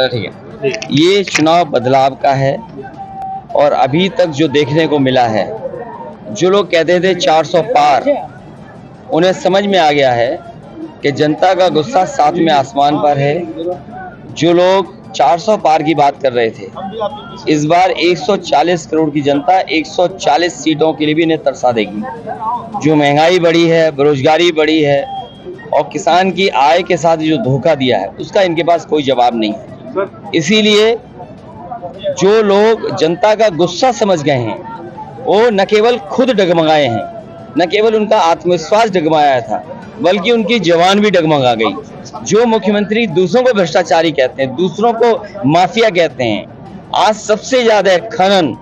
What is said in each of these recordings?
ठीक है, ये चुनाव बदलाव का है और अभी तक जो देखने को मिला है, जो लोग कहते थे 400 पार, उन्हें समझ में आ गया है कि जनता का गुस्सा सातवें आसमान पर है। जो लोग 400 पार की बात कर रहे थे, इस बार 140 करोड़ की जनता 140 सीटों के लिए भी इन्हें तरसा देगी। जो महंगाई बढ़ी है, बेरोजगारी बढ़ी है और किसान की आय के साथ जो धोखा दिया है, उसका इनके पास कोई जवाब नहीं है। इसीलिए जो लोग जनता का गुस्सा समझ गए हैं, वो न केवल खुद डगमगाए हैं, न केवल उनका आत्मविश्वास डगमगाया था, बल्कि उनकी जवान भी डगमगा गई। जो मुख्यमंत्री दूसरों को भ्रष्टाचारी कहते हैं, दूसरों को माफिया कहते हैं, आज सबसे ज्यादा खनन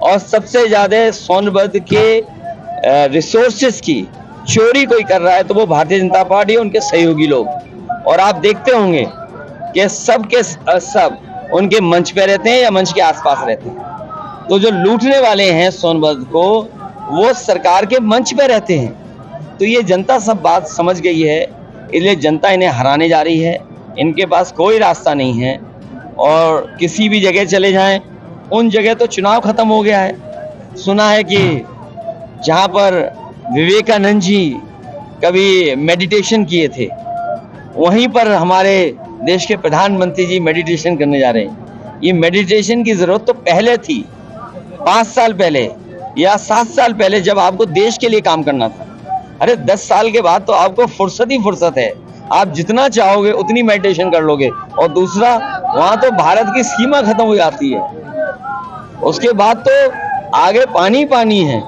और सबसे ज्यादा सोनभद्र के रिसोर्सेज की चोरी कोई कर रहा है तो वो भारतीय जनता पार्टी और उनके सहयोगी लोग। और आप देखते होंगे कि सब के सब उनके मंच पे रहते हैं या मंच के आसपास रहते हैं। तो जो लूटने वाले हैं सोनभद्र को, वो सरकार के मंच पे रहते हैं। तो ये जनता सब बात समझ गई है, इसलिए जनता इन्हें हराने जा रही है। इनके पास कोई रास्ता नहीं है और किसी भी जगह चले जाएं, उन जगह तो चुनाव खत्म हो गया है। सुना है कि जहां पर विवेकानंद जी कभी मेडिटेशन किए थे, वहीं पर हमारे देश के प्रधानमंत्री जी मेडिटेशन करने जा रहे हैं। ये मेडिटेशन की जरूरत तो पहले थी, 5 साल पहले या 7 साल पहले, जब आपको देश के लिए काम करना था। अरे 10 साल के बाद तो आपको फुर्सत ही फुर्सत है, आप जितना चाहोगे उतनी मेडिटेशन कर लोगे। और दूसरा, वहां तो भारत की सीमा खत्म हो जाती है, उसके बाद तो आगे पानी पानी है,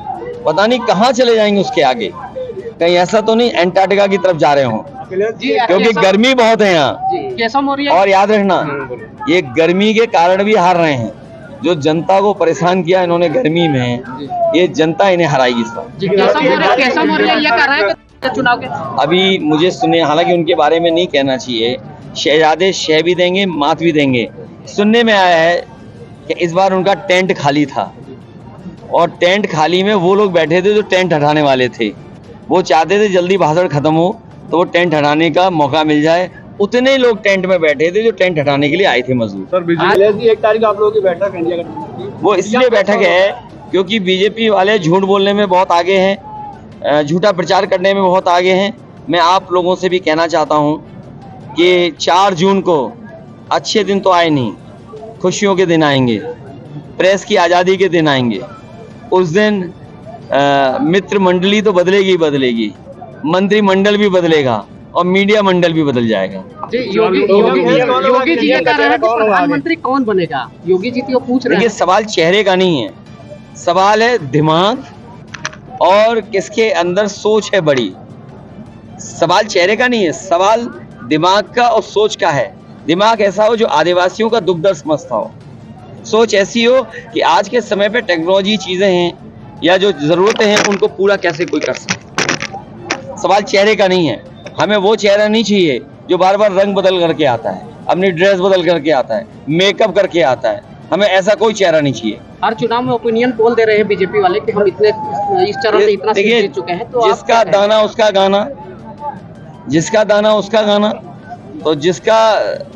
पता नहीं कहाँ चले जाएंगे उसके आगे। कहीं ऐसा तो नहीं एंटार्क्टिका की तरफ जा रहे हो, क्योंकि गर्मी बहुत है यहाँ। और याद रखना, ये गर्मी के कारण भी हार रहे हैं। जो जनता को परेशान किया इन्होंने गर्मी में, ये जनता इन्हें हराएगी इस बार। चुनाव के अभी मुझे सुने, हालांकि उनके बारे में नहीं कहना चाहिए, शहजादे शह भी देंगे, मात भी देंगे। सुनने में आया है कि इस बार उनका टेंट खाली था और टेंट खाली में वो लोग बैठे थे जो टेंट हटाने वाले थे। वो चाहते थे जल्दी भाषण खत्म हो तो वो टेंट हटाने का मौका मिल जाए। उतने लोग टेंट में बैठे थे जो टेंट हटाने के लिए आए थे मजदूर। सर, बीजेपी 1 तारीख आप लोगों की बैठक इंडिया गठबंधन, वो इसलिए बैठक है क्योंकि बीजेपी वाले झूठ बोलने में बहुत आगे हैं, झूठा प्रचार करने में बहुत आगे हैं। मैं आप लोगों से भी कहना चाहता हूं कि 4 जून को अच्छे दिन तो आए नहीं, खुशियों के दिन आएंगे, प्रेस की आज़ादी के दिन आएंगे। उस दिन मित्र मंडली तो बदलेगी बदलेगी, मंत्रिमंडल भी बदलेगा और मीडिया मंडल भी बदल जाएगा। योगी जी ये कह रहे हैं कि प्रधानमंत्री कौन बनेगा? योगी जी तो पूछ रहे हैं। ये सवाल चेहरे का नहीं है, सवाल है दिमाग और किसके अंदर सोच है बड़ी। सवाल चेहरे का नहीं है, सवाल दिमाग का और सोच का है। दिमाग ऐसा हो जो आदिवासियों का दुख दर्द समझता हो, सोच ऐसी हो कि आज के समय पे टेक्नोलॉजी चीजें हैं या जो जरूरतें हैं उनको पूरा कैसे कोई कर सकता। सवाल चेहरे का नहीं है। हमें वो चेहरा नहीं चाहिए जो बार बार रंग बदल करके आता है, अपनी ड्रेस बदल करके आता है, मेकअप करके आता है। हमें ऐसा कोई चेहरा नहीं चाहिए। हर चुनाव में ओपिनियन पोल दे रहे हैं बीजेपी वाले कि हम इतने इस चरण से इतना सीट जीत चुके हैं। तो जिसका दाना उसका गाना, जिसका दाना उसका गाना। तो जिसका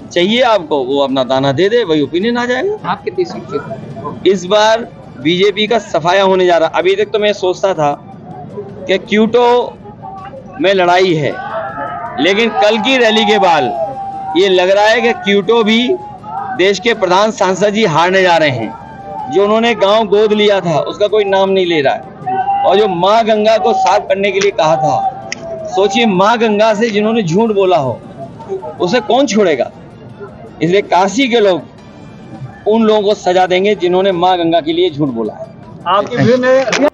चाहिए आपको वो अपना दाना दे दे, वही ओपिनियन आ जाएगा। आप कितनी सीट जीते? इस बार बीजेपी का सफाया होने जा रहा। अभी तक तो मैं सोचता था कि क्यूटो में लड़ाई है, लेकिन कल की रैली के बाद ये लग रहा है कि क्यूटो भी देश के प्रधान सांसद जी हारने जा रहे हैं। जो उन्होंने गांव गोद लिया था उसका कोई नाम नहीं ले रहा है, और जो माँ गंगा को साफ करने के लिए कहा था, सोचिए माँ गंगा से जिन्होंने झूठ बोला हो उसे कौन छोड़ेगा। इसलिए काशी के लोग उन लोगों को सजा देंगे जिन्होंने माँ गंगा के लिए झूठ बोला है। आपकी